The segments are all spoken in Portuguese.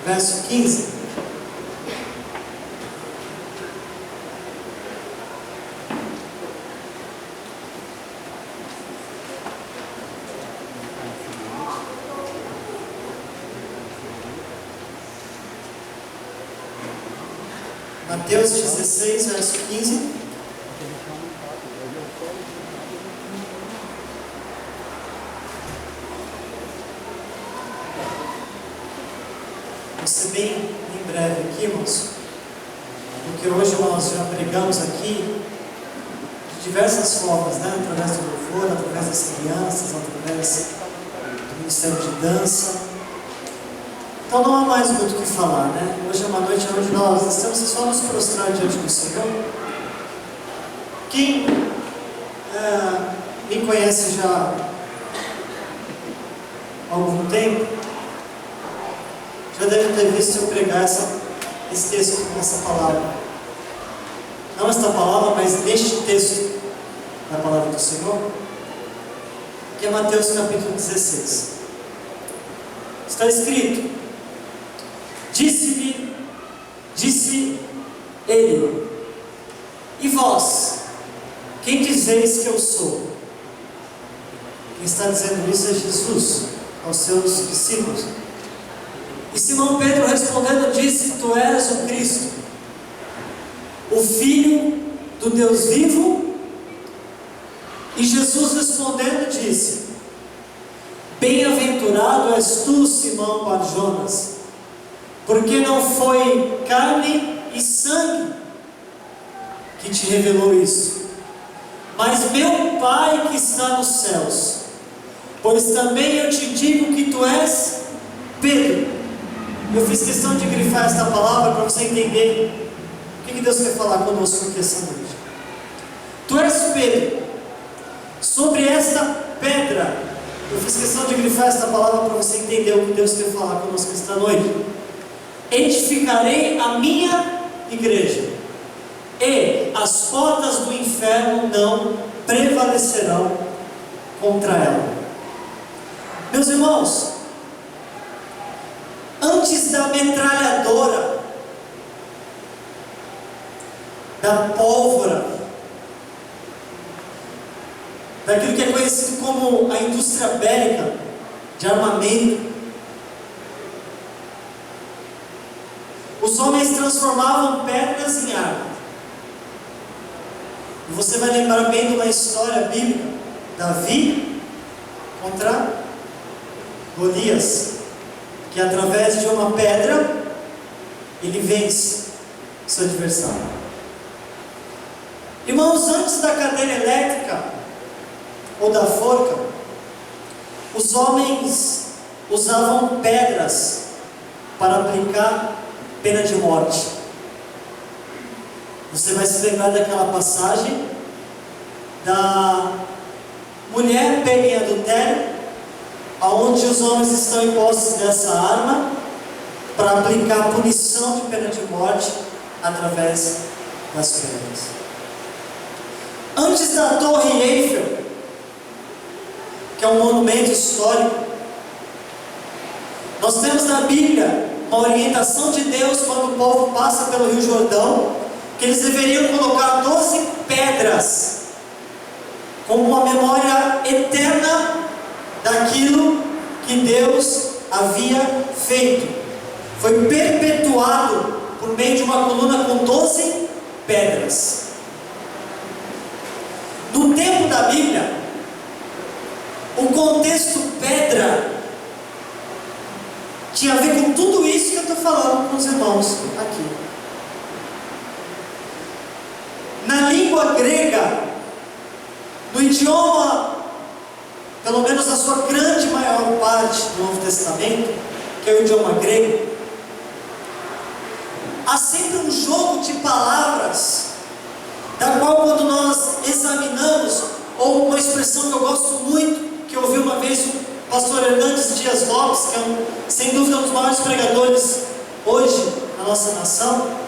verso 15. Mateus 16, verso 15. Vou ser bem breve aqui, irmãos, porque hoje nós já pregamos aqui de diversas formas, né? Através do louvor, através das crianças, através do ministério de dança. Então não há mais muito o que falar, né? Hoje é uma noite onde nós estamos só nos prostrar diante do Senhor. Quem me conhece já há algum tempo, já deve ter visto eu pregar esse texto, essa palavra. Não esta palavra, mas neste texto da palavra do Senhor, que é Mateus capítulo 16. Está escrito: disse ele, e vós, quem dizeis que eu sou? Quem está dizendo isso é Jesus, aos seus discípulos. E Simão Pedro respondendo disse: Tu és o Cristo, o Filho do Deus vivo. E Jesus respondendo disse: Bem-aventurado és tu, Simão Bar-Jonas, porque não foi carne e sangue que te revelou isso, mas meu Pai que está nos céus. Pois também eu te digo que tu és Pedro. Eu fiz questão de grifar esta palavra para você entender o que Deus quer falar conosco aqui essa noite. Tu és Pedro, sobre esta pedra. Eu fiz questão de grifar esta palavra para você entender o que Deus quer falar conosco esta noite. Edificarei a minha igreja, e as portas do inferno não prevalecerão contra ela. Meus irmãos, antes da metralhadora, da pólvora, daquilo que é conhecido como a indústria bélica, de armamento, os homens transformavam pedras em arma. E você vai lembrar bem de uma história bíblica: Davi contra Golias, que através de uma pedra ele vence seu adversário. Irmãos, antes da cadeira elétrica ou da forca, os homens usavam pedras para aplicar pena de morte. Você vai se lembrar daquela passagem da mulher pega em adultério, aonde os homens estão em posse dessa arma para aplicar a punição de pena de morte através das pedras. Antes da Torre Eiffel, que é um monumento histórico, nós temos na Bíblia uma orientação de Deus quando o povo passa pelo Rio Jordão, que eles deveriam colocar 12 pedras como uma memória eterna daquilo que Deus havia feito. Foi perpetuado por meio de uma coluna com 12 pedras. No tempo da Bíblia, o contexto pedra tinha a ver com tudo isso que eu estou falando com os irmãos aqui. Na língua grega, no idioma, pelo menos a sua grande maior parte do Novo Testamento, que é o idioma grego, há sempre um jogo de palavras, da qual quando nós examinamos, ou uma expressão que eu gosto muito, que eu ouvi uma vez o pastor Hernandes Dias Lopes, que é sem dúvida um dos maiores pregadores hoje na nossa nação,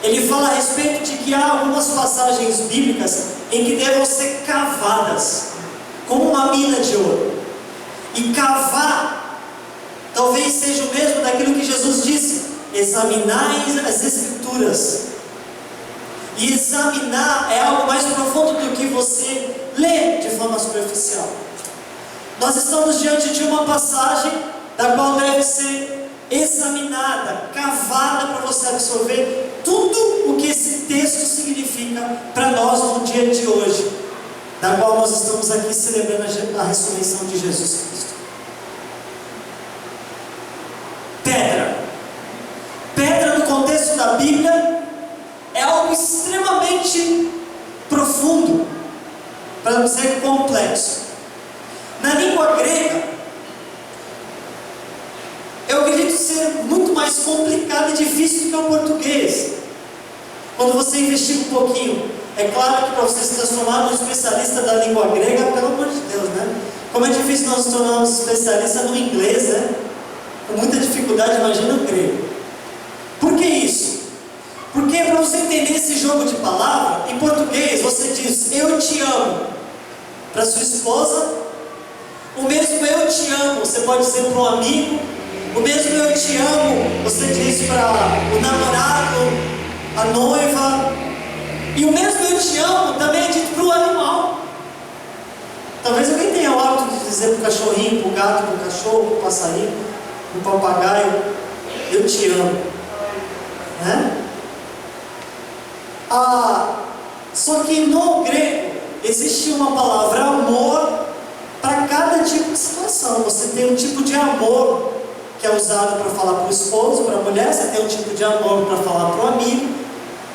ele fala a respeito de que há algumas passagens bíblicas em que devam ser cavadas, como uma mina de ouro. E cavar, talvez seja o mesmo daquilo que Jesus disse: examinai as Escrituras. E examinar é algo mais profundo do que você ler de forma superficial. Nós estamos diante de uma passagem da qual deve ser examinada, cavada, para você absorver tudo o que esse texto significa para nós no dia de hoje, da qual nós estamos aqui celebrando a ressurreição de Jesus Cristo. Pedra no contexto da Bíblia é algo extremamente profundo, para não dizer complexo. Na língua grega, eu acredito ser muito mais complicado e difícil do que o português. Quando você investiga um pouquinho, é claro que para você se transformar num especialista da língua grega, pelo amor de Deus, né? Como é difícil nós nos tornarmos especialistas no inglês, né? Com muita dificuldade, imagina o grego. Por que isso? Porque para você entender esse jogo de palavra, em português você diz eu te amo para sua esposa, o mesmo eu te amo você pode dizer para um amigo, o mesmo eu te amo você diz para o namorado, a noiva, e o mesmo eu te amo também é dito para o animal. Talvez alguém tenha o hábito de dizer para o cachorrinho, para o gato, para o cachorro, para o passarinho, para o papagaio, eu te amo, né? Só que no grego existe uma palavra amor para cada tipo de situação. Você tem um tipo de amor que é usado para falar para o esposo, para a mulher. Você tem um tipo de amor para falar para o amigo.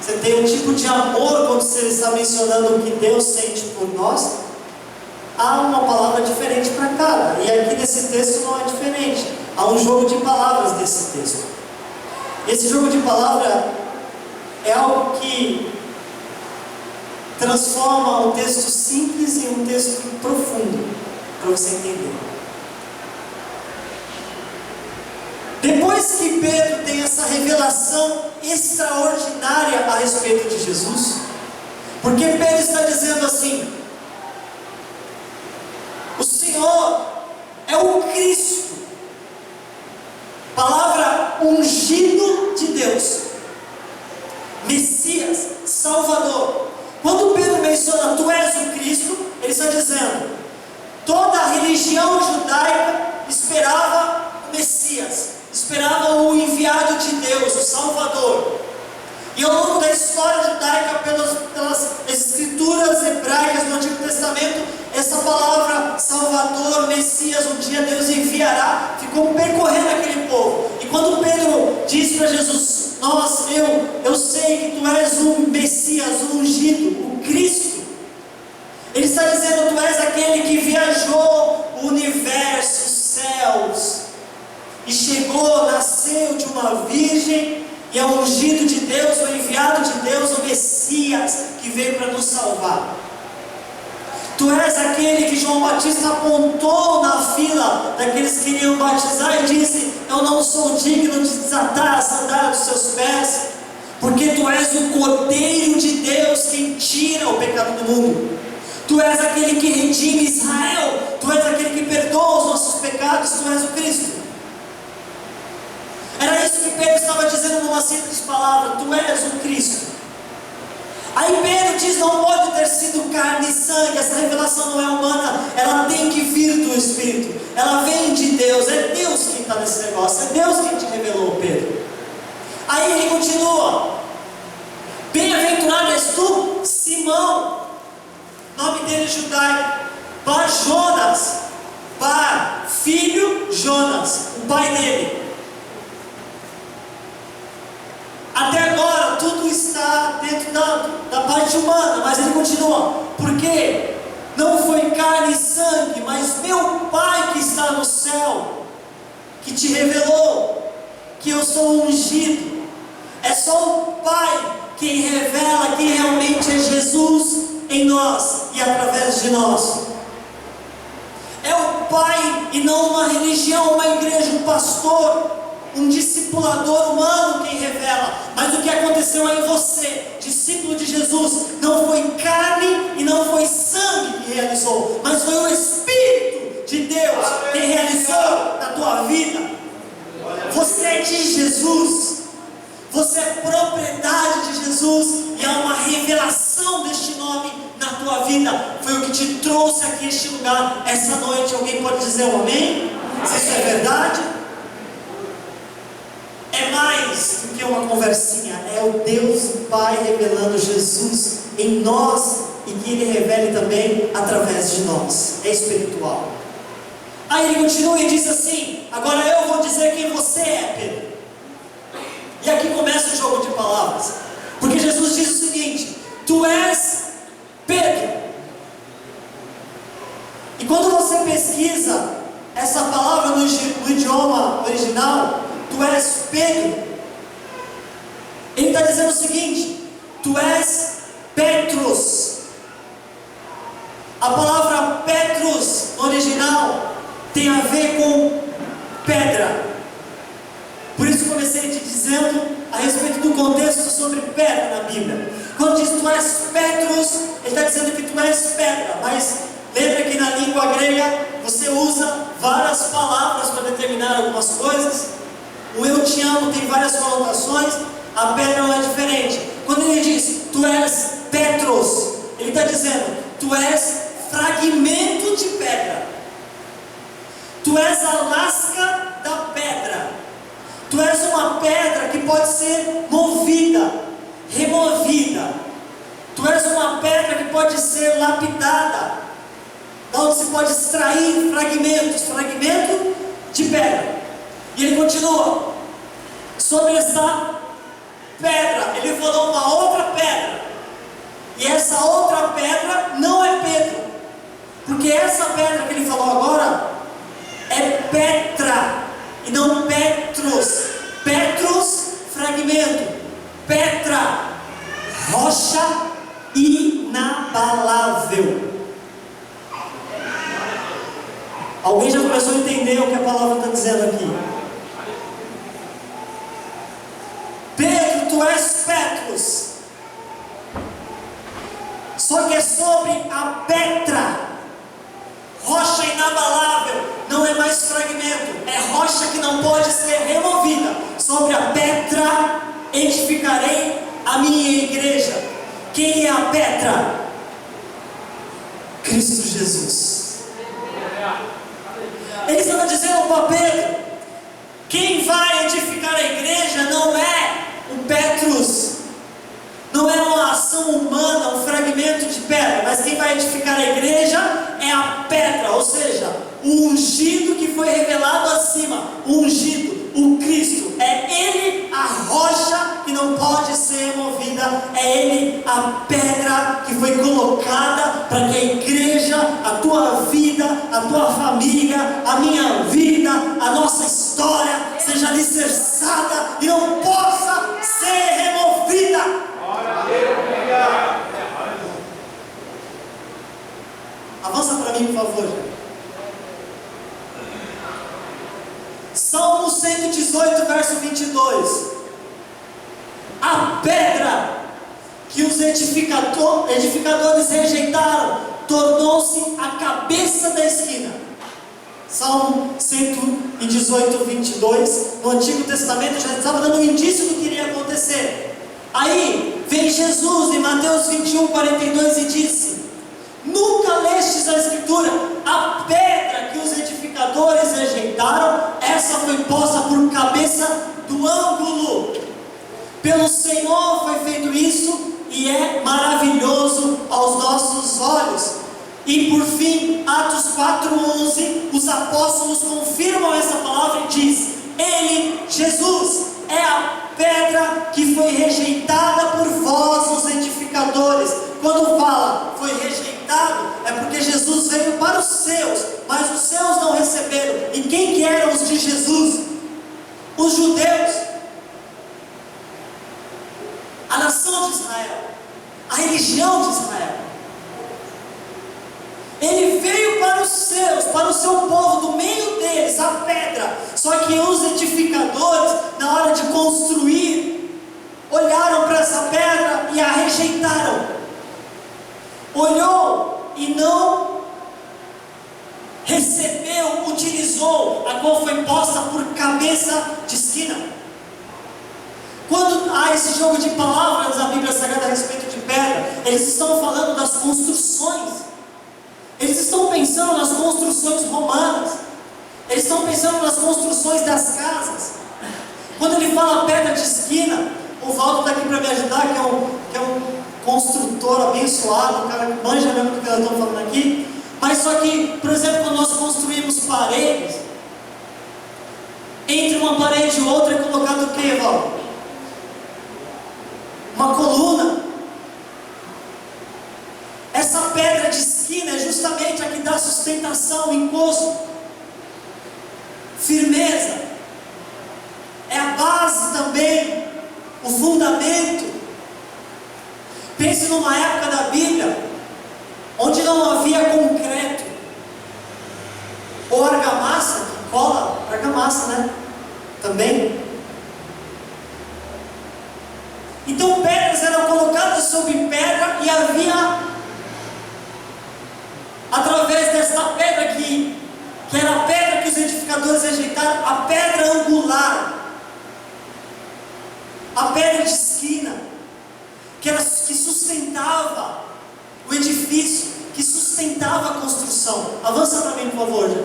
Você tem um tipo de amor quando você está mencionando o que Deus sente por nós. Há uma palavra diferente para cada. E aqui nesse texto não é diferente. Há um jogo de palavras nesse texto. Esse jogo de palavras é algo que transforma um texto simples em um texto profundo, para você entender. Depois que Pedro tem essa revelação extraordinária a respeito de Jesus, porque Pedro está dizendo assim: o Senhor é o Cristo, palavra ungido de Deus, Messias, Salvador. Quando Pedro menciona tu és o Cristo, ele está dizendo, toda a religião judaica esperava o Messias, esperava o enviado de Deus, o Salvador. E ao longo da história judaica, pelas escrituras hebraicas do Antigo Testamento, essa palavra Salvador, Messias, um dia Deus enviará, ficou percorrendo aquele povo. E quando Pedro diz para Jesus, eu sei que tu és o Messias, o ungido, o Cristo, ele está dizendo, tu és aquele que viajou o universo, os céus, e chegou, nasceu de uma virgem, e é o ungido de Deus, o enviado de Deus, o Messias, que veio para nos salvar. Tu és aquele que João Batista apontou na fila daqueles que iriam batizar e disse, eu não sou digno de desatar a sandália dos seus pés, porque tu és o Cordeiro de Deus, quem tira o pecado do mundo. Tu és aquele que redime Israel, tu és aquele que perdoa os nossos pecados, tu és o Cristo. Era isso que Pedro estava dizendo numa simples palavra, tu és o Cristo. Aí Pedro diz, não pode ter sido carne e sangue, essa revelação não é humana, ela tem que vir do Espírito, ela vem de Deus, é Deus quem está nesse negócio, é Deus quem te revelou, Pedro. Aí ele continua, bem-aventurado és tu, Simão, nome dele judaico, Bar Jonas, Bar, filho Jonas, o pai dele. Até agora tudo está dentro da parte humana, mas ele continua, porque não foi carne e sangue, mas meu Pai que está no céu, que te revelou que eu sou ungido. É só o Pai quem revela quem realmente é Jesus em nós e através de nós. É o Pai e não uma religião, uma igreja, um pastor, um discipulador humano quem revela, mas o que aconteceu em você, discípulo de Jesus, não foi carne e não foi sangue que realizou, mas foi o Espírito de Deus quem realizou na tua vida. Você é de Jesus, Você é propriedade de Jesus e há uma revelação deste nome na tua vida. Foi o que te trouxe aqui a este lugar essa noite. Alguém pode dizer um amém? Se isso é verdade? É mais do que uma conversinha, é o Deus Pai revelando Jesus em nós e que Ele revele também através de nós. É espiritual. Aí ele continua e diz assim: agora eu vou dizer quem você é, Pedro. E aqui começa o jogo de palavras, porque Jesus diz o seguinte: tu és Pedro. E quando você pesquisa essa palavra no idioma original, tu és Pedro, ele está dizendo o seguinte: tu és Petrus. A palavra Petrus no original tem a ver com pedra. Por isso comecei te dizendo a respeito do contexto sobre pedra na Bíblia. Quando diz tu és Petrus, ele está dizendo que tu és pedra. Mas lembra que na língua grega você usa várias palavras para determinar algumas coisas. O eu te amo tem várias conotações, a pedra não é diferente. Quando ele diz tu és Petrus, ele está dizendo tu és fragmento de pedra. Tu és a lasca da pedra. Tu és uma pedra que pode ser movida, removida. Tu és uma pedra que pode ser lapidada, onde se pode extrair fragmento de pedra. E ele continua, sobre essa pedra, ele falou uma outra pedra. E essa outra pedra não é Pedro, porque essa pedra que ele falou agora é Petra, e não Petrus. Petrus, fragmento. Petra, rocha inabalável. Alguém já começou a entender o que a palavra está dizendo aqui? Pedro, tu és Petrus. Só que é sobre a Petra, rocha inabalável. Não é mais fragmento, é rocha que não pode ser removida. Sobre a Petra edificarei a minha igreja. Quem é a Petra? Cristo Jesus. Ele estava dizendo para Pedro: quem vai edificar a igreja não é o Petrus, não é uma ação humana, um fragmento de pedra, mas quem vai edificar a igreja é a pedra, ou seja, o ungido que foi revelado acima, o ungido, o Cristo. É Ele a rocha que não pode ser removida, é Ele a pedra que foi colocada para que a igreja, a tua vida, a tua família, a minha vida, a nossa história seja alicerçada e não possa ser removida. Avança para mim, por favor. Salmo 118, verso 22. A pedra que os edificadores rejeitaram tornou-se a cabeça da esquina. Salmo 118, 22. No Antigo Testamento já estava dando um indício do que iria acontecer. Aí vem Jesus em Mateus 21, 42 e disse: nunca lestes a Escritura? A pedra que os edificadores rejeitaram, essa foi posta por cabeça do ângulo. Pelo Senhor foi feito isso, e é maravilhoso aos nossos olhos. E por fim, Atos 4:11, os apóstolos confirmam essa palavra e diz: Ele, Jesus, é a pedra que foi rejeitada por vós, os edificadores. Quando fala foi rejeitado, é porque Jesus veio para os seus, mas os seus não receberam. E quem que eram os de Jesus? Os judeus, a nação de Israel, a religião de Israel. Ele veio para os seus, para o seu povo, do meio deles, a pedra. Só que os edificadores, na hora de construir, olharam para essa pedra e a rejeitaram. Olhou e não recebeu, utilizou, a qual foi posta por cabeça de esquina. Quando há esse jogo de palavras na Bíblia Sagrada a respeito de pedra, eles estão falando das construções. Eles estão pensando nas construções romanas. Eles estão pensando nas construções das casas. Quando ele fala pedra de esquina, o Valdo está aqui para me ajudar, que é um construtor abençoado, um cara que manja mesmo do que nós estamos falando aqui. Mas só que, por exemplo, quando nós construímos paredes, entre uma parede e outra é colocado o que, Valdo? Uma coluna. Essa pedra de esquina é justamente a que dá sustentação, encosto, firmeza. É a base também, o fundamento. Pense numa época da Bíblia onde não havia concreto ou argamassa, que cola, argamassa, né? Também. Então pedras eram colocadas sobre pedra e havia, através desta pedra que era a pedra que os edificadores rejeitaram, a pedra angular, a pedra de esquina, que sustentava o edifício, que sustentava a construção. Avança para mim, por favor, já.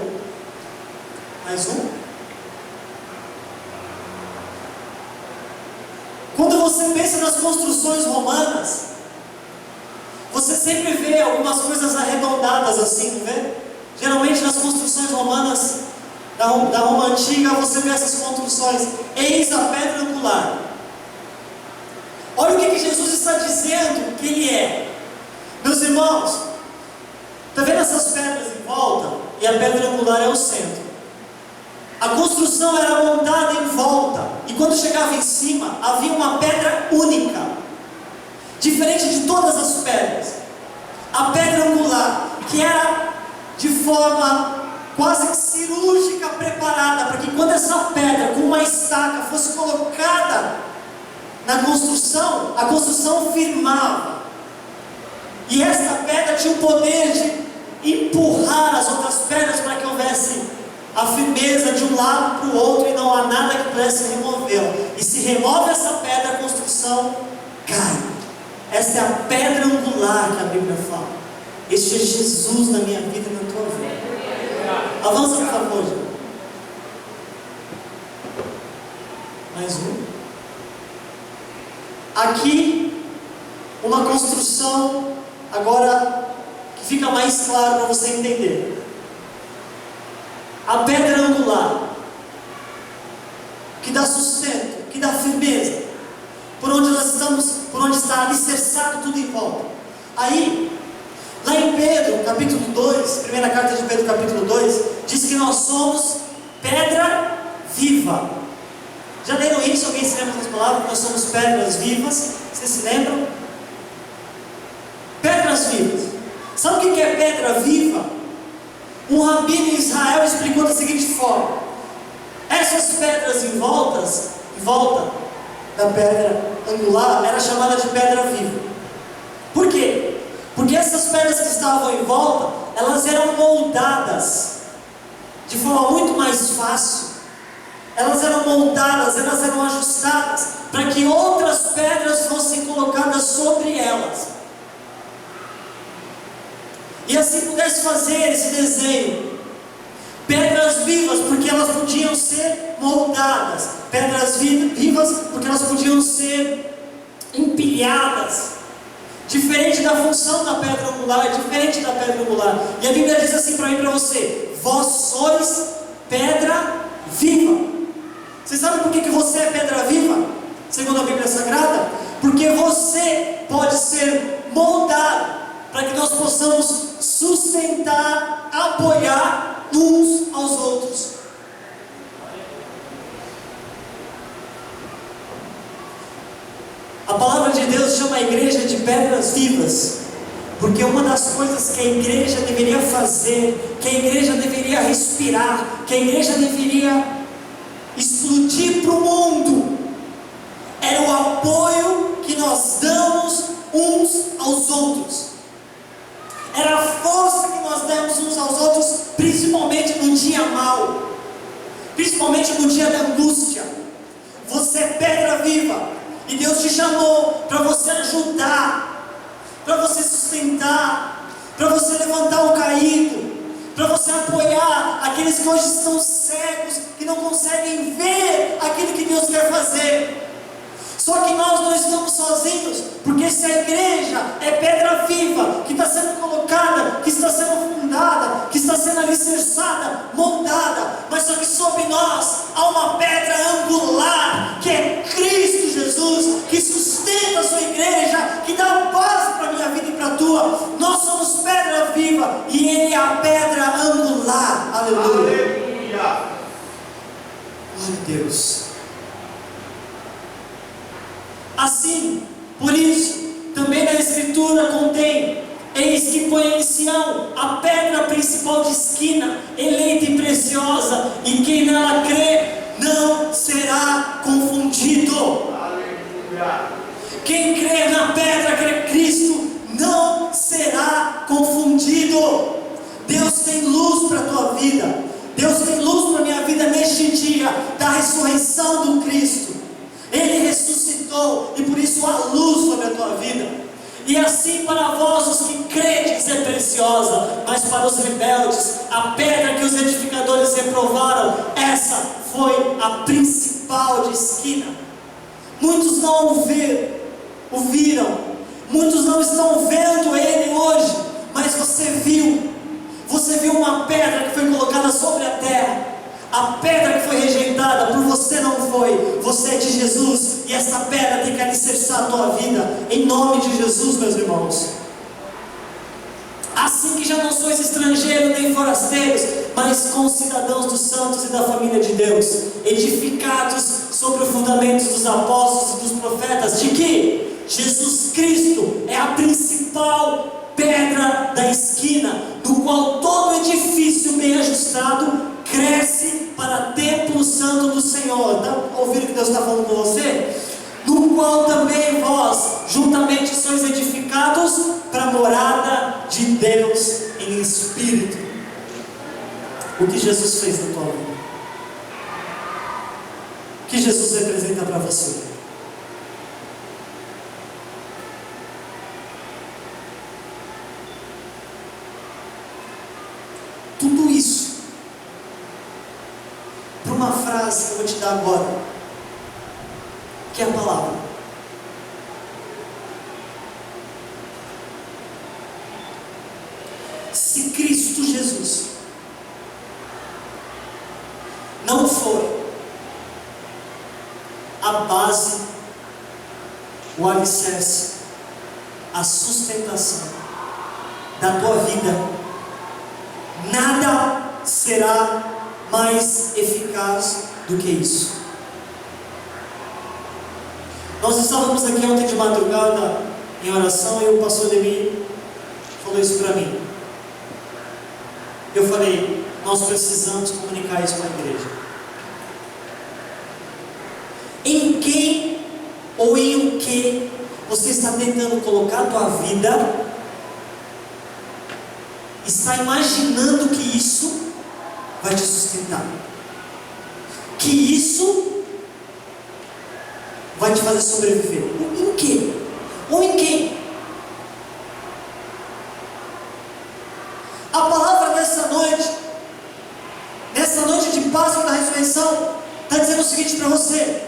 Mais um. Quando você pensa nas construções romanas, você sempre vê algumas coisas arredondadas assim, não vê? Geralmente nas construções romanas da Roma Antiga, você vê essas construções. Eis a pedra angular. Olha o que Jesus está dizendo que Ele é. Meus irmãos, está vendo essas pedras em volta? E a pedra angular é o centro. A construção era montada em volta, e quando chegava em cima, havia uma pedra única, diferente de todas as pedras. A pedra angular, que era de forma quase que cirúrgica preparada, para que quando essa pedra com uma estaca fosse colocada na construção, a construção firmava. E essa pedra tinha o poder de empurrar as outras pedras para que houvesse a firmeza de um lado para o outro e não há nada que pudesse removê-la. E se remove essa pedra, a construção cai. Essa é a pedra angular que a Bíblia fala. Este é Jesus na minha vida e na tua vida. Avança, por favor. Mais um. Aqui, uma construção, agora, que fica mais claro para você entender. A pedra angular, que dá sustento, que dá firmeza, por onde nós estamos, por onde está alicerçado tudo em volta. Aí, lá em Pedro, capítulo 2, primeira carta de Pedro, capítulo 2, diz que nós somos pedra viva. Já leram isso? Alguém se lembra dessas palavras? Nós somos pedras vivas. Vocês se lembram? Pedras vivas. Sabe o que é pedra viva? Um rabino em Israel explicou da seguinte forma: essas pedras em volta da pedra angular era chamada de pedra viva. Por quê? Porque essas pedras que estavam em volta, elas eram moldadas de forma muito mais fácil. Elas eram moldadas, elas eram ajustadas para que outras pedras fossem colocadas sobre elas, e assim pudesse fazer esse desenho. Pedras vivas, porque elas podiam ser moldadas. Pedras vivas, porque elas podiam ser empilhadas. Diferente da função da pedra angular, é diferente da pedra angular. E a Bíblia diz assim para mim e para você: vós sois pedra viva. Você sabe por que você é pedra viva? Segundo a Bíblia Sagrada? Porque você pode ser moldado para que nós possamos sustentar, apoiar uns aos outros. A palavra de Deus chama a igreja de pedras vivas, porque uma das coisas que a igreja deveria fazer, que a igreja deveria respirar, que a igreja deveria explodir para o mundo, era o apoio que nós damos uns aos outros. Era a força que nós demos uns aos outros, principalmente no dia mau, principalmente no dia da angústia. Você é pedra viva, e Deus te chamou para você ajudar, para você sustentar, para você levantar o caído, para você apoiar aqueles que hoje estão cegos, que não conseguem ver aquilo que Deus quer fazer. Só que nós não estamos sozinhos, porque se a igreja é pedra viva, que está sendo colocada, que está sendo fundada, que está sendo alicerçada, moldada, mas só que sob nós há uma pedra angular, que é Cristo Jesus, que sustenta a sua igreja, que dá base para a minha vida e para a tua. Nós somos pedra viva, e Ele é a pedra angular. Aleluia. Aleluia. Glória a Deus. Assim, por isso, também na Escritura contém: eis que põe em Sião a pedra principal de esquina, eleita e preciosa, e quem nela crê não será confundido. Aleluia. Quem crê na pedra, crê Cristo, não será confundido. Deus tem luz para a tua vida. Deus tem luz para a minha vida neste dia da ressurreição do Cristo. Ele ressuscitou, e por isso há luz sobre a tua vida. E assim, para vós os que credes é preciosa, mas para os rebeldes, a pedra que os edificadores reprovaram, essa foi a principal de esquina. Muitos não ouviram, muitos não estão vendo Ele hoje, mas você viu uma pedra que foi colocada sobre a terra. A pedra que foi rejeitada, por você não foi. Você é de Jesus, e essa pedra tem que alicerçar a tua vida, em nome de Jesus, meus irmãos. Assim que já não sois estrangeiros nem forasteiros, mas concidadãos dos santos e da família de Deus, edificados sobre o fundamento dos apóstolos e dos profetas, de que Jesus Cristo é a principal pedra da esquina, no qual todo edifício bem ajustado cresce para templo santo do Senhor. Está ouvindo o que Deus está falando com você? No qual também vós juntamente sois edificados para a morada de Deus em Espírito. O que Jesus fez na tua vida? O que Jesus representa para você? Tudo isso por uma frase que eu vou te dar agora, que é a palavra. Se Cristo Jesus não for a base, o alicerce, a sustentação da tua vida, nada será mais eficaz do que isso. Nós estávamos aqui ontem de madrugada em oração, e o pastor Demi falou isso para mim. Eu falei: nós precisamos comunicar isso para a igreja. Em quem ou em o que você está tentando colocar a tua vida? Está imaginando que isso vai te sustentar, que isso vai te fazer sobreviver? Em quê? Ou em quem? A palavra nessa noite de Páscoa da ressurreição, está dizendo o seguinte para você: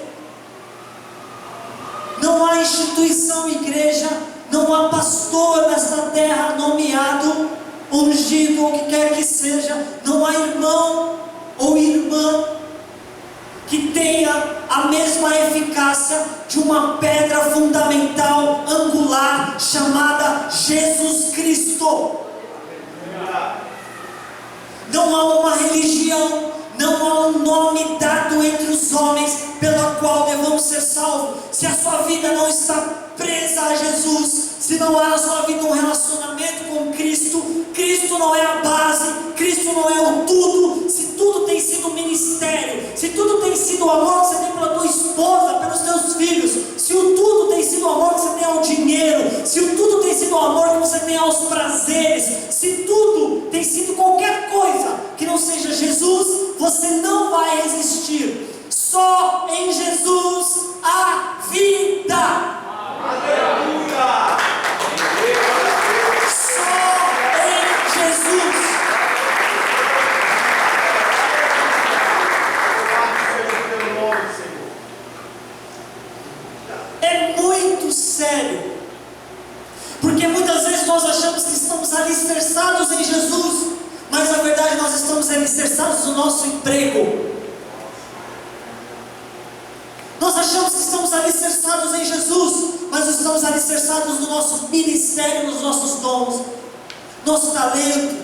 não há instituição igreja, não há pastor nesta terra nomeado, ungido, ou o que quer que seja, não há irmão ou irmã que tenha a mesma eficácia de uma pedra fundamental, angular, chamada Jesus Cristo. Não há uma religião, não há um nome dado entre os homens pela qual devemos ser salvos. Se a sua vida não está presa a Jesus, se não há na sua vida um relacionamento com Cristo, Cristo não é a base, Cristo não é o tudo. Se tudo tem sido ministério, se tudo tem sido o amor que você tem pela tua esposa, pelos teus filhos, se o tudo tem sido o amor que você tem ao dinheiro, se o tudo tem sido o amor que você tem aos prazeres, se tudo tem sido qualquer coisa que não seja Jesus, você não vai resistir. Só em Jesus há vida. sério. Porque muitas vezes nós achamos que estamos alicerçados em Jesus, mas na verdade nós estamos alicerçados no nosso emprego. Nós achamos que estamos alicerçados em Jesus, mas estamos alicerçados no nosso ministério, nos nossos dons, nosso talento.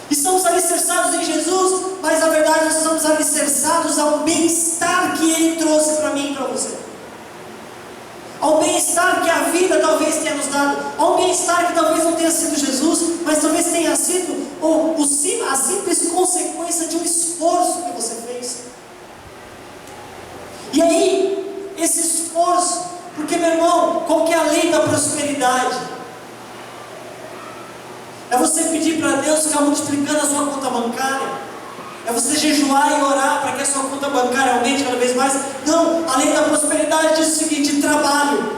Estamos alicerçados em Jesus, mas na verdade nós estamos alicerçados ao bem-estar que Ele trouxe para mim e para você. Ao bem-estar que a vida talvez tenha nos dado, ao bem-estar que talvez não tenha sido Jesus, mas talvez tenha sido a simples consequência de um esforço que você fez. E aí, esse esforço, porque meu irmão, qual que é a lei da prosperidade? É você pedir para Deus ficar multiplicando a sua conta bancária? É você jejuar e orar para que a sua conta bancária aumente cada vez mais? Não, a lei da prosperidade diz o seguinte: trabalho.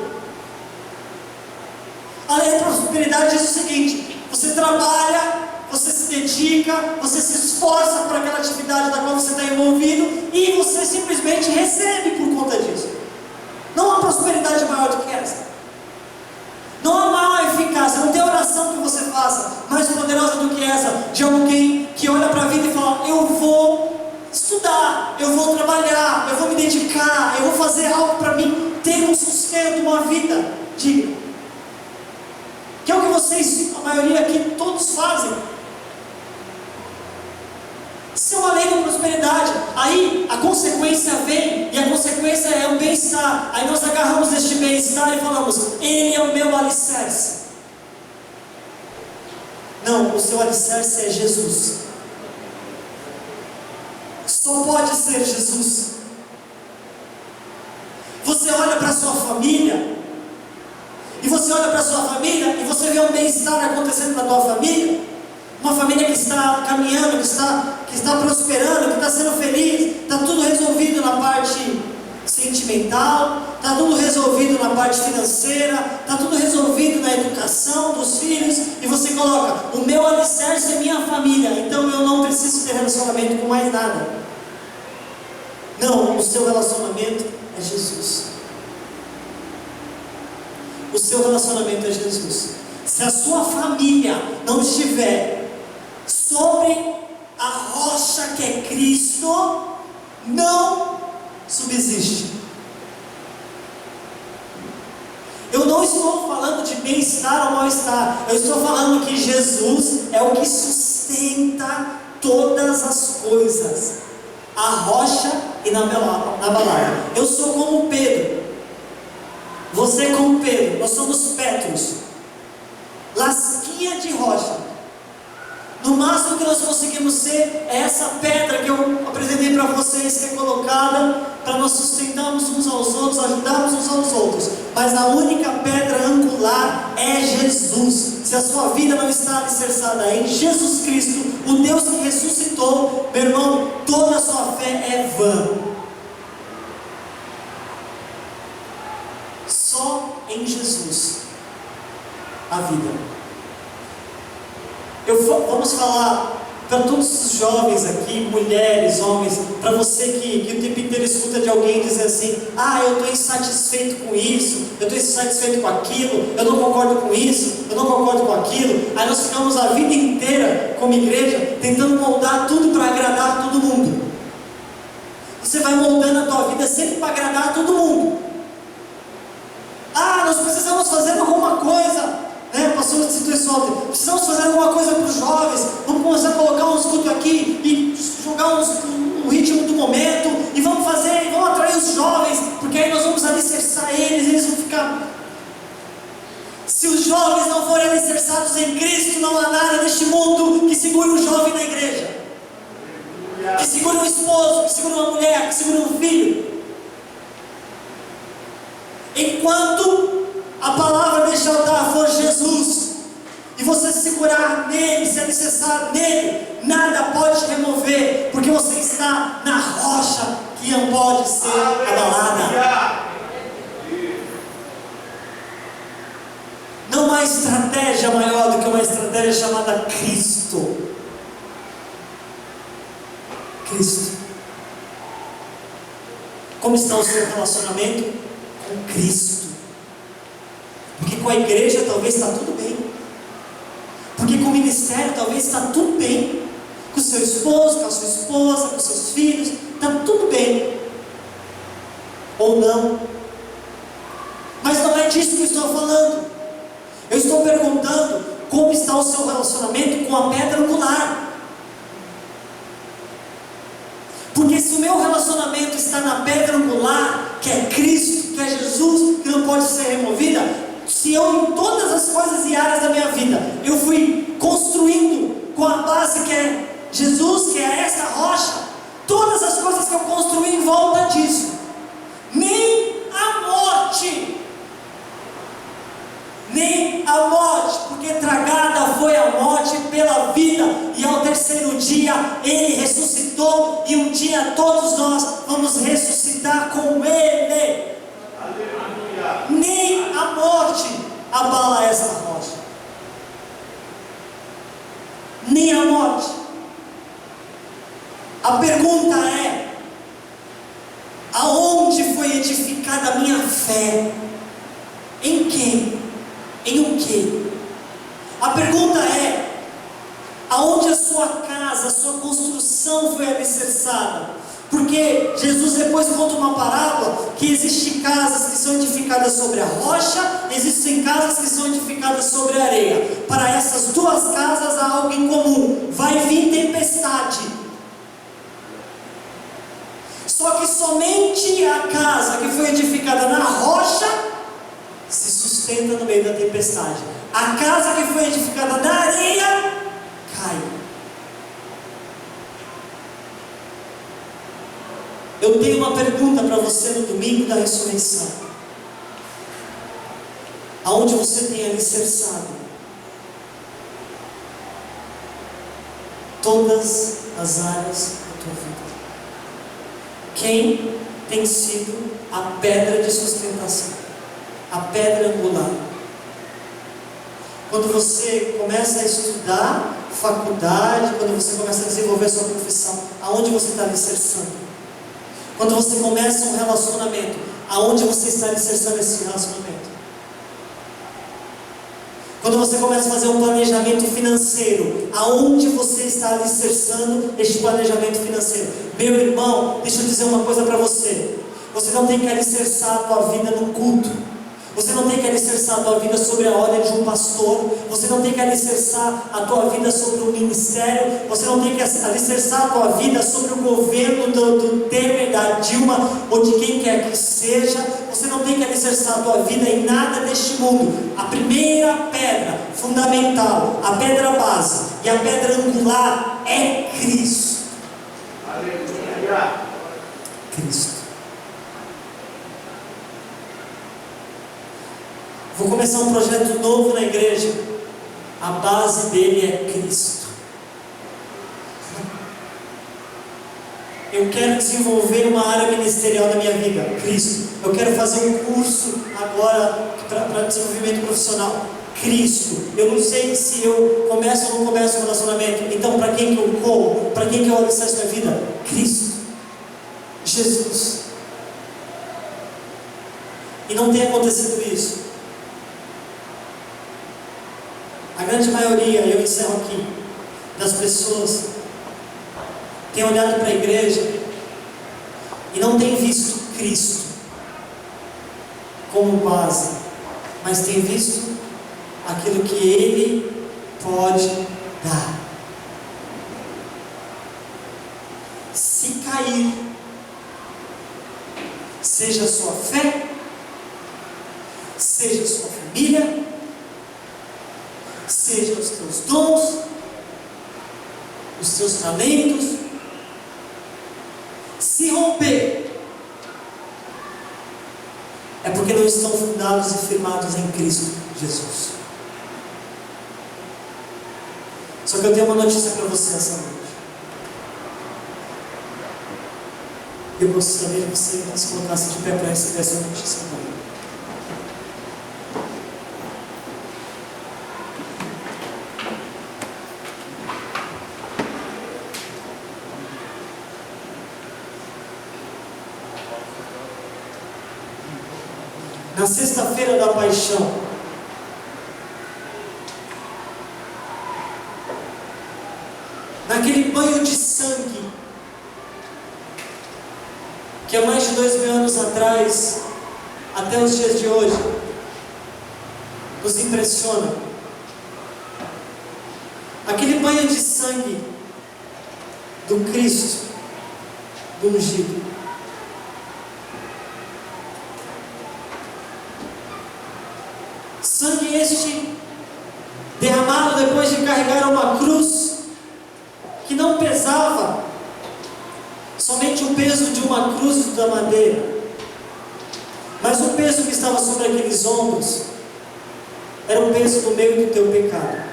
A lei da prosperidade diz o seguinte: você trabalha, você se dedica, você se esforça para aquela atividade da qual você está envolvido e você simplesmente recebe por conta disso. Não há prosperidade maior do que essa. Não há maior eficácia, não tem oração que você faça mais poderosa do que essa, de alguém que olha para a vida e fala: eu vou estudar, eu vou trabalhar, eu vou me dedicar, eu vou fazer algo para mim ter um sustento, uma vida digna. Que é o que vocês, a maioria aqui, todos fazem. Isso é uma lei da prosperidade. Aí a consequência vem, e a consequência é o bem-estar. Aí nós agarramos este bem-estar e falamos: Ele é o meu alicerce. Não, o seu alicerce é Jesus. Só pode ser Jesus. Você olha para a sua família, e você olha para a sua família, e você vê um bem-estar acontecendo na tua família. Uma família que está caminhando, que está prosperando, que está sendo feliz. Está tudo resolvido na parte sentimental, está tudo resolvido na parte financeira, está tudo resolvido na educação dos filhos. E você coloca: o meu alicerce é minha família, então eu não preciso ter relacionamento com mais nada. Não, o seu relacionamento é Jesus. O seu relacionamento é Jesus. Se a sua família não estiver sobre a rocha que é Cristo, não subsiste. Eu não estou falando de bem-estar ou mal-estar. Eu estou falando que Jesus é o que sustenta todas as coisas. A rocha e na balaia. Eu sou como Pedro. Você é como Pedro. Nós somos Petros. Lasquinha de rocha. No máximo que nós conseguimos ser é essa pedra que eu apresentei para vocês, que é colocada para nós sustentarmos uns aos outros, ajudarmos uns aos outros. Mas a única pedra angular é Jesus. Se a sua vida não está alicerçada em Jesus Cristo, o Deus que ressuscitou, meu irmão, toda a sua fé é vã. Só em Jesus a vida. Vamos falar para todos os jovens aqui, mulheres, homens, para você que o tempo inteiro escuta de alguém dizer assim: ah, eu estou insatisfeito com isso, eu estou insatisfeito com aquilo, eu não concordo com isso, eu não concordo com aquilo. Aí nós ficamos a vida inteira como igreja tentando moldar tudo para agradar todo mundo. Você vai moldando a tua vida sempre para agradar todo mundo. Ah, nós precisamos fazer alguma coisa. Pastor citou isso ontem. Precisamos fazer alguma coisa para os jovens. Vamos começar a colocar uns cultos aqui e jogar o ritmo do momento. E vamos fazer, vamos atrair os jovens, porque aí nós vamos alicerçar eles vão ficar. Se os jovens não forem alicerçados em Cristo, não há nada neste mundo que segure um jovem na igreja, que segure um esposo, que segure uma mulher, que segure um filho. Enquanto a palavra deste altar for Jesus, e você se segurar nele, se alicerçar nele, nada pode te remover, porque você está na rocha que não pode ser abalada. Não há estratégia maior do que uma estratégia chamada Cristo. Cristo. Como está o seu relacionamento com Cristo? com a igreja talvez está tudo bem, porque com o ministério talvez está tudo bem, com o seu esposo, com a sua esposa, com os seus filhos, está tudo bem, ou não. Mas não é disso que eu estou falando. Eu estou perguntando como está o seu relacionamento com a pedra angular. Porque se o meu relacionamento está na pedra angular, que é Cristo, que é Jesus, que não pode ser removida, se eu em todas as coisas e áreas da minha vida, eu fui construindo com a base que é Jesus, que é essa rocha, todas as coisas que eu construí em volta disso, nem a morte, porque tragada foi a morte pela vida, e ao terceiro dia Ele ressuscitou, e um dia todos nós vamos ressuscitar com Ele. Aleluia. Nem a morte abala essa rocha, nem a morte. A pergunta é: aonde foi edificada a minha fé? Em quem? Em o quê? A pergunta é: aonde a sua casa, a sua construção foi alicerçada? Porque Jesus depois conta uma parábola que existem casas que são edificadas sobre a rocha, existem casas que são edificadas sobre a areia. Para essas duas casas há algo em comum: vai vir tempestade. Só que somente a casa que foi edificada na rocha se sustenta no meio da tempestade. A casa que foi edificada na areia cai. Eu tenho uma pergunta para você no domingo da ressurreição: aonde você tem alicerçado todas as áreas da tua vida? Quem tem sido a pedra de sustentação, a pedra angular? Quando você começa a estudar faculdade, quando você começa a desenvolver a sua profissão, aonde você está alicerçando? Quando você começa um relacionamento, aonde você está alicerçando esse relacionamento? Quando você começa a fazer um planejamento financeiro, aonde você está alicerçando este planejamento financeiro? Meu irmão, deixa eu dizer uma coisa para você: você não tem que alicerçar a tua vida no culto, você não tem que alicerçar a tua vida sobre a ordem de um pastor, você não tem que alicerçar a tua vida sobre o ministério, você não tem que alicerçar a tua vida sobre o governo do Temer, da Dilma ou de quem quer que seja. Você não tem que alicerçar a tua vida em nada deste mundo. A primeira pedra fundamental, a pedra base e a pedra angular é Cristo. Aleluia. Cristo. Vou começar um projeto novo na igreja. A base dele é Cristo. Eu quero desenvolver uma área ministerial na minha vida, Cristo. Eu quero fazer um curso agora para desenvolvimento profissional, Cristo. Eu não sei se eu começo ou não começo o relacionamento, então para quem que eu corro? Para quem que eu alicerço a vida? Cristo, Jesus. E não tem acontecido isso. A grande maioria, eu encerro aqui, das pessoas tem olhado para a igreja e não tem visto Cristo como base, mas tem visto aquilo que Ele pode dar. Se cair, seja a sua fé, seja a sua família, seja os teus dons, os teus talentos, se romper, é porque não estão fundados e firmados em Cristo Jesus. Só que eu tenho uma notícia para você essa noite. Eu gostaria que você se colocasse de pé para receber essa notícia agora. Na sexta-feira da paixão, que há mais de 2000 anos atrás, até os dias de hoje, nos impressiona. Aquele banho de sangue do Cristo, do ungido. Sangue este derramado depois de carregar uma cruz que não pesava somente o peso de uma cruz da madeira, mas o peso que estava sobre aqueles ombros era o peso do meu e do teu pecado.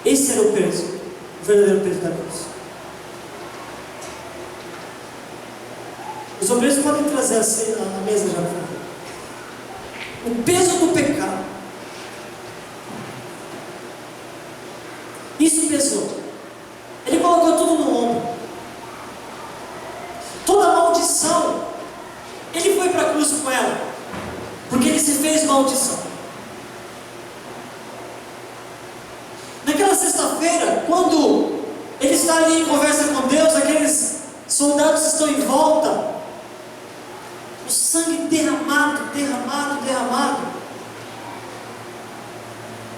Esse era o peso, o verdadeiro peso da cruz. Os obreiros podem trazer a mesa já. O peso do pecado. Isso pesou. Ele colocou tudo no ombro. Toda a maldição, ele foi para a cruz com ela, porque ele se fez maldição. Naquela sexta-feira, quando ele está ali em conversa com Deus, aqueles soldados estão em volta, o sangue derramado.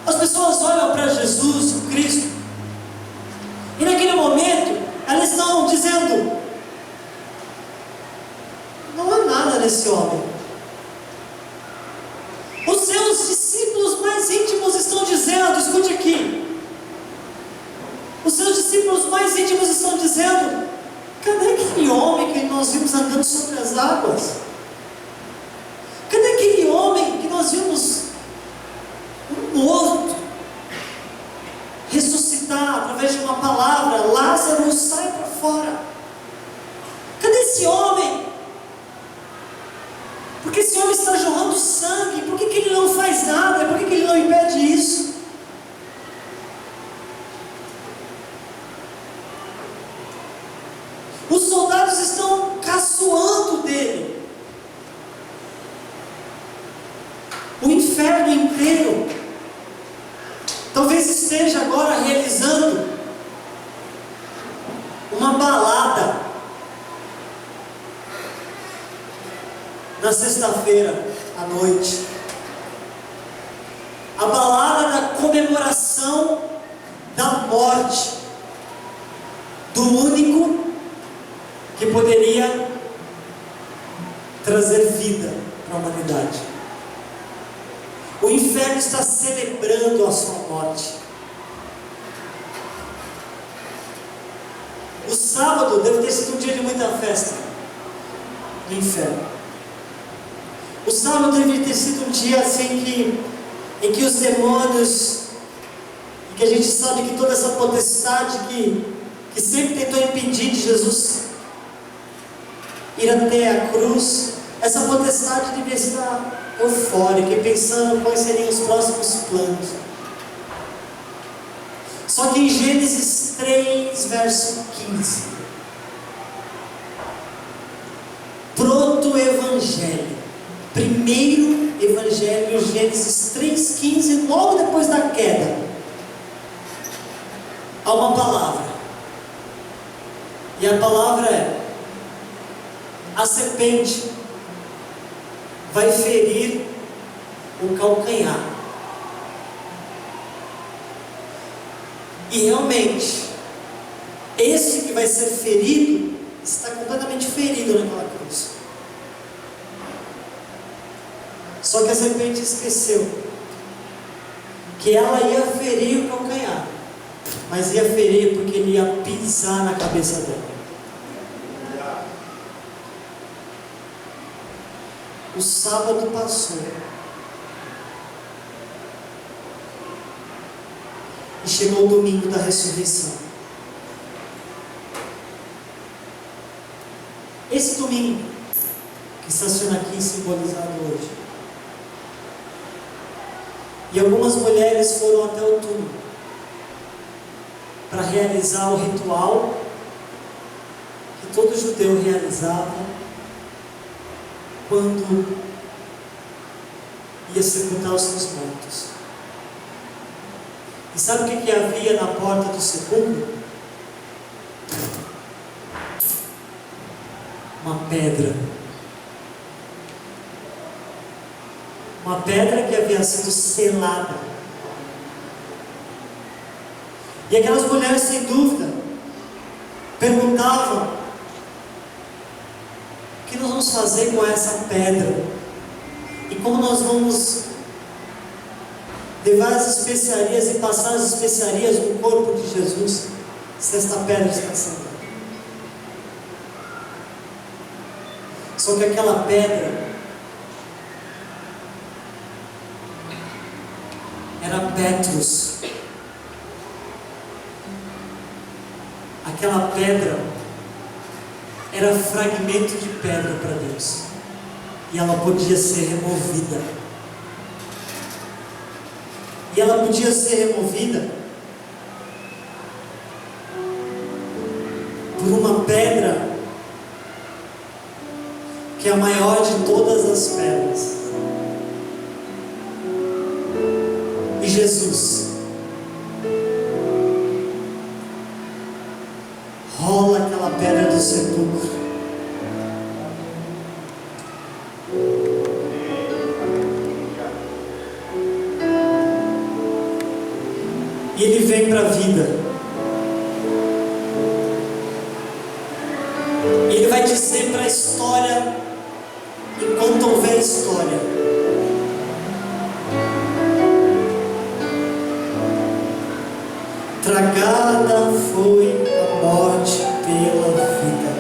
As pessoas olham para Jesus, o Cristo, e naquele momento elas estão dizendo: não há nada nesse homem. Os seus discípulos mais íntimos estão dizendo, escute aqui, os seus discípulos mais íntimos estão dizendo: cadê aquele homem que nós vimos andando sobre as águas? Cadê aquele homem que nós vimos um morto ressuscitar através de uma palavra? Lázaro, sai para fora. Cadê esse homem? Porque esse homem está jorrando sangue. Por que ele não faz nada? Por que ele não impede isso? Os soldados estão caçoando dele. O inferno inteiro talvez esteja agora realizando uma balada na sexta-feira à noite. A balada da comemoração da morte do único que poderia trazer vida para a humanidade. O inferno está celebrando a sua morte. O sábado deve ter sido um dia de muita festa no inferno. O sábado deve ter sido um dia assim em que os demônios, que a gente sabe que toda essa potestade que sempre tentou impedir de Jesus ir até a cruz, essa potestade devia estar eufórica e pensando quais seriam os próximos planos. Só que em Gênesis 3, verso 15, proto-evangelho, primeiro evangelho, Gênesis 3,15, logo depois da queda, há uma palavra, e a palavra é: a serpente vai ferir o calcanhar. E realmente, esse que vai ser ferido, está completamente ferido naquela cruz. Só que a serpente esqueceu que ela ia ferir o calcanhar, mas ia ferir porque ele ia pisar na cabeça dela. O sábado passou e chegou o domingo da ressurreição. Esse domingo que está sendo aqui simbolizado hoje, e algumas mulheres foram até o túmulo para realizar o ritual que todo judeu realizava quando ia sepultar os seus mortos. E sabe o que havia na porta do sepulcro? uma pedra. Uma pedra que havia sido selada. E aquelas mulheres, sem dúvida, perguntavam: o que nós vamos fazer com essa pedra? E como nós vamos levar as especiarias e passar as especiarias no corpo de Jesus, se esta pedra está selada? Só que aquela pedra era Petrus. Aquela pedra era fragmento de pedra para Deus, e ela podia ser removida. E ela podia ser removida por uma pedra que é a maior de todas as pedras. E Jesus rola aquela pedra do sepulcro. E ele vem para a vida. Ele vai dizer para a história, enquanto houver história: tragada foi a morte pela vida.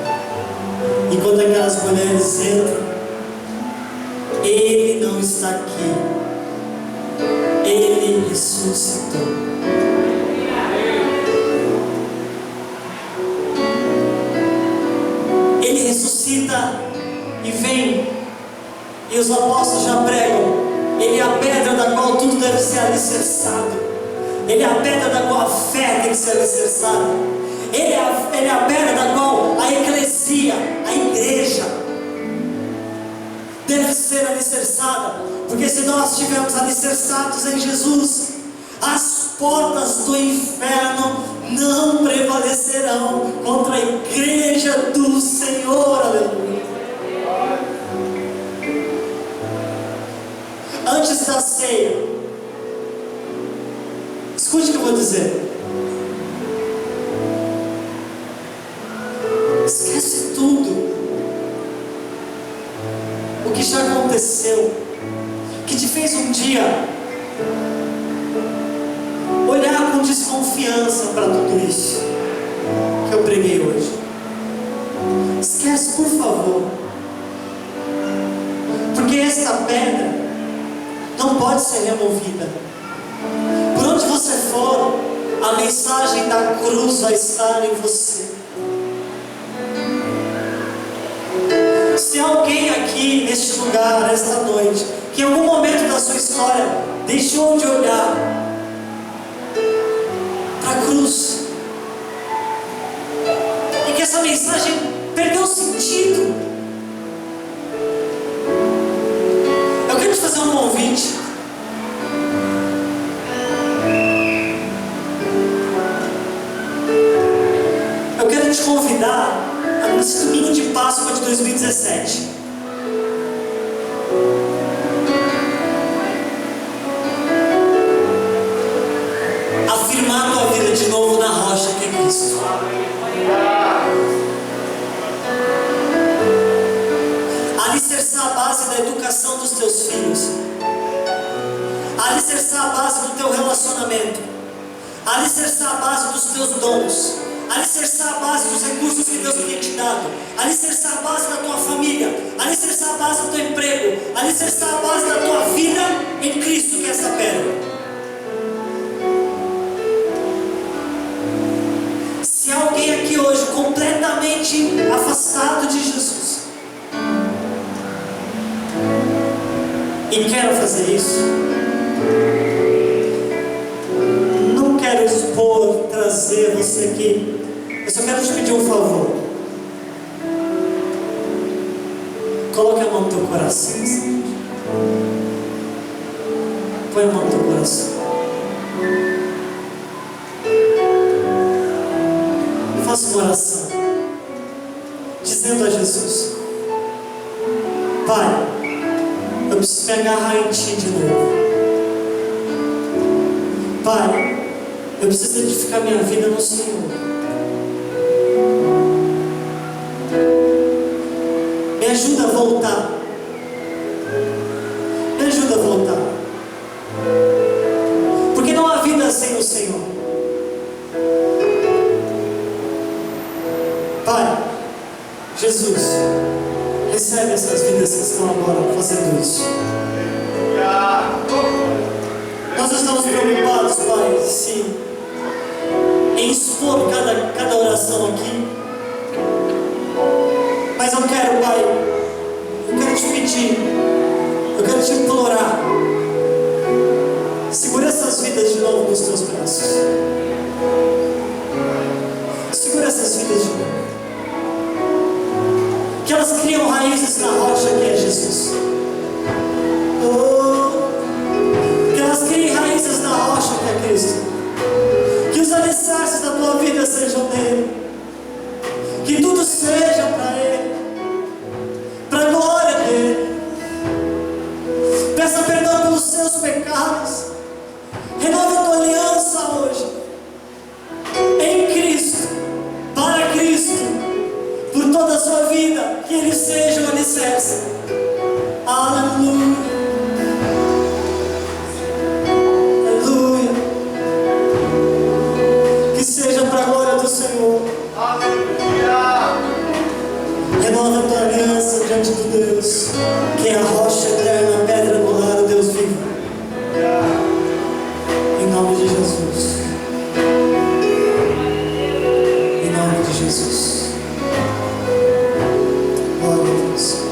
E quando aquelas mulheres entram, Ele não está aqui. Ele ressuscitou. Ele ressuscita e vem. E os apóstolos já pregam: Ele é a pedra da qual tudo deve ser alicerçado. Ele é a pedra da qual a fé tem que ser alicerçada. Ele é a pedra da qual a eclesia, a igreja, deve ser alicerçada. Porque se nós estivermos alicerçados em Jesus, as portas do inferno não prevalecerão contra a igreja do Senhor. Aleluia. Antes da ceia, escute o que eu vou dizer. Esquece tudo o que já aconteceu, que te fez um dia olhar com desconfiança para tudo isso que eu preguei hoje. Esquece, por favor, porque essa pedra não pode ser removida. Por onde você for, a mensagem da cruz vai estar em você. Se alguém aqui neste lugar, esta noite, que em algum momento da sua história deixou de olhar para a cruz, e que essa mensagem perdeu sentido, eu quero te fazer um convite. Eu quero te convidar nesse domingo de Páscoa de 2017, afirmar tua vida de novo na rocha que é Cristo. Alicerçar a base da educação dos teus filhos, alicerçar a base do teu relacionamento, alicerçar a base dos teus dons, alicerçar a base dos recursos que Deus tem te dado, alicerçar a base da tua família, alicerçar a base do teu emprego, alicerçar a base da tua vida em Cristo, que é essa pedra. Se há alguém aqui hoje completamente afastado de Jesus e quer fazer isso, não quero expor, trazer você aqui, eu só quero te pedir um favor. Coloque a mão no teu coração. Põe a mão no teu coração. E faça uma oração dizendo a Jesus: Pai, eu preciso me agarrar em Ti de novo. Pai, eu preciso edificar minha vida no Senhor. Me ajuda a voltar. Me ajuda a voltar. Porque não há vida sem o Senhor. Pai, Jesus, recebe essas vidas que estão agora fazendo isso. Nós estamos preocupados, Pai, sim, em expor cada oração aqui. Mas eu quero, Pai, eu quero te pedir, eu quero te implorar. Segura essas vidas de novo nos teus braços. Segura essas vidas de novo. Que elas criam raízes na rocha que é Jesus. Que elas criem raízes na rocha que é Cristo. Que os alicerces da tua vida sejam nele. Que tudo seja para Ele, para a glória dele. Peça perdão pelos seus pecados. Renova a tua aliança hoje, em Cristo, para Cristo, por toda a sua vida. Que Ele seja o alicerce. Aleluia. Aleluia. Que seja para a glória do Senhor. Aleluia. Renova a tua aliança diante de Deus, que é a rocha eterna, a pedra angular, o Deus vivo. Em nome de Jesus. Em nome de Jesus. Glória a Deus.